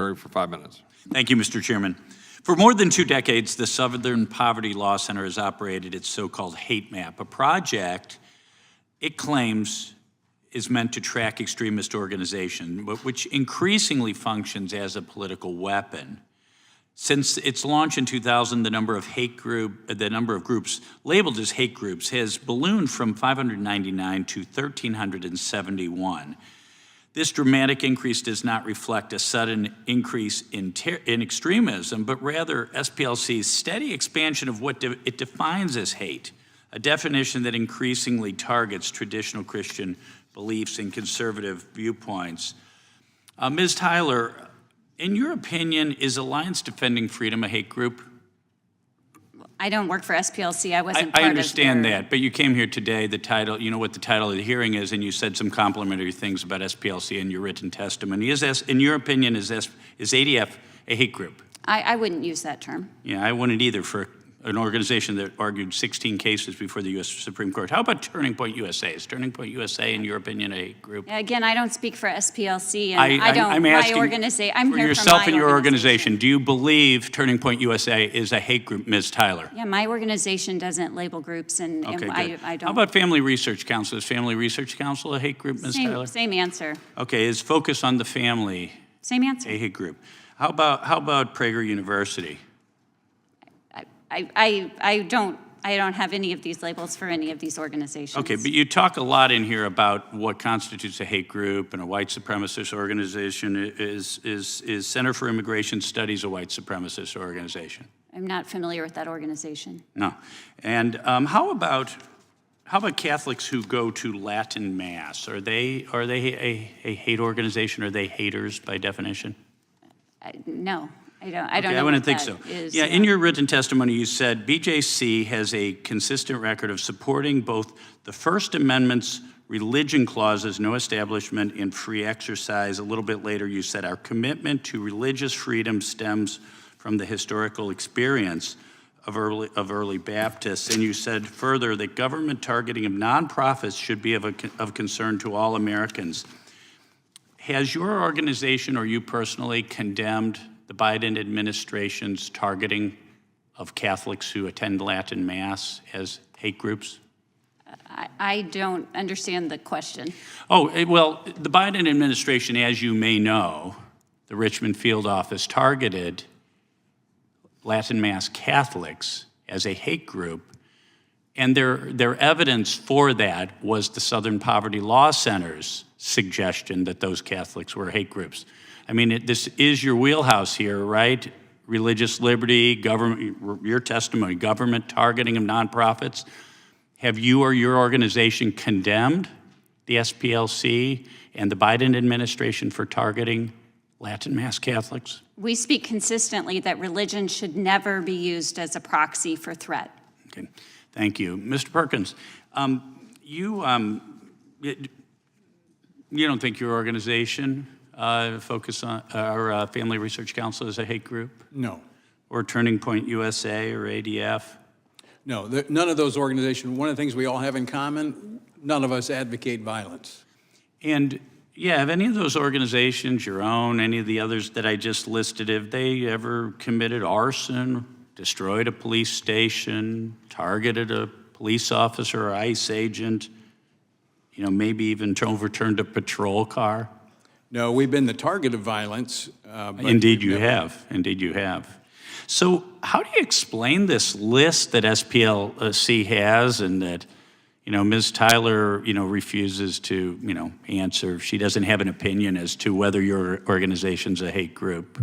For 5 minutes. Thank you, Mr. Chairman. For more than 2 decades, the Southern Poverty Law Center has operated its so-called hate map, a project it claims is meant to track extremist organizations, but which increasingly functions as a political weapon. Since its launch in 2000, the number of groups labeled as hate groups has ballooned from 599 to 1,371. This dramatic increase does not reflect a sudden increase in extremism, but rather SPLC's steady expansion of what it defines as hate, a definition that increasingly targets traditional Christian beliefs and conservative viewpoints. Ms. Tyler, in your opinion, is Alliance Defending Freedom a hate group? I don't work for SPLC. I wasn't I understand that, but you came here today, the title, you know what the title of the hearing is, and you said some complimentary things about SPLC in your written testimony. In your opinion, is ADF a hate group? I wouldn't use that term. Yeah, I wouldn't either for an organization that argued 16 cases before the U.S. Supreme Court. How about Turning Point USA? Is Turning Point USA, in your opinion, a hate group? Again, I don't speak for SPLC, and I'm asking I'm for here yourself for my and your organization. Do you believe Turning Point USA is a hate group, Ms. Tyler? Yeah, my organization doesn't label groups, and Okay, I don't. How about Family Research Council? Is Family Research Council a hate group, Ms. Tyler? Same answer. Okay, is Focus on the Family Same answer. a hate group? How about Prager University? I don't have any of these labels for any of these organizations. Okay, but you talk a lot in here about what constitutes a hate group, and a white supremacist organization. Is Center for Immigration Studies a white supremacist organization? I'm not familiar with that organization. No. And how about Catholics who go to Latin Mass? Are they a hate organization? Are they haters by definition? No. I don't know. I wouldn't think so. Yeah, in your written testimony, you said BJC has a consistent record of supporting both the First Amendment's religion clauses, no establishment and free exercise. A little bit later, you said our commitment to religious freedom stems from the historical experience of early Baptists. And you said further that government targeting of nonprofits should be of concern to all Americans. Has your organization or you personally condemned the Biden administration's targeting of Catholics who attend Latin Mass as hate groups? I don't understand the question. Oh, well, the Biden administration, as you may know, the Richmond field office targeted Latin Mass Catholics as a hate group, and their evidence for that was the Southern Poverty Law Center's suggestion that those Catholics were hate groups. I mean, this is your wheelhouse here, right? Religious liberty, government, your testimony, government targeting of nonprofits. Have you or your organization condemned the SPLC and the Biden administration for targeting Latin Mass Catholics? We speak consistently that religion should never be used as a proxy for threat. Okay, thank you. Mr. Perkins, you don't think your organization Focus on our Family Research Council is a hate group? No. Or Turning Point USA or ADF? No, none of those organizations. One of the things we all have in common, none of us advocate violence. And yeah, have any of those organizations, your own, any of the others that I just listed, have they ever committed arson, destroyed a police station, targeted a police officer or ICE agent, maybe even overturned a patrol car? No, we've been the target of violence. Indeed you have. Indeed you have. So how do you explain this list that SPLC has and that, Ms. Tyler, refuses to, answer? She doesn't have an opinion as to whether your organization's a hate group.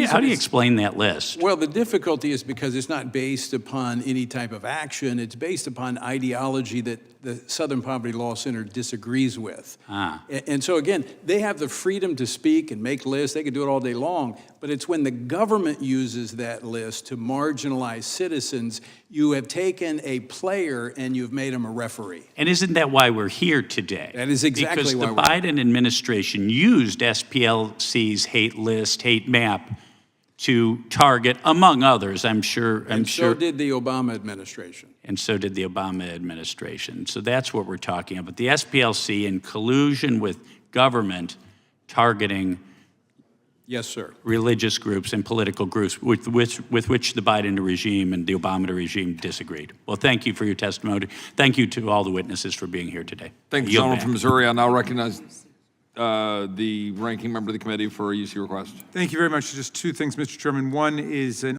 How do you explain that list? Well, the difficulty is because it's not based upon any type of action. It's based upon ideology that the Southern Poverty Law Center disagrees with. And so, again, they have the freedom to speak and make lists. They can do it all day long. But it's when the government uses that list to marginalize citizens, you have taken a player and you've made him a referee. And isn't that why we're here today? That is exactly why we're here. Because the Biden administration used SPLC's hate list, hate map, to target, among others, I'm sure. So did the Obama administration. And so did the Obama administration. So that's what we're talking about. The SPLC, in collusion with government, targeting Yes, sir. religious groups and political groups with which the Biden regime and the Obama regime disagreed. Well, thank you for your testimony. Thank you to all the witnesses for being here today. Thank the Yield gentleman back. from Missouri. I now recognize the ranking member of the committee for a UC request. Thank you very much. Just two things, Mr. Chairman. One is an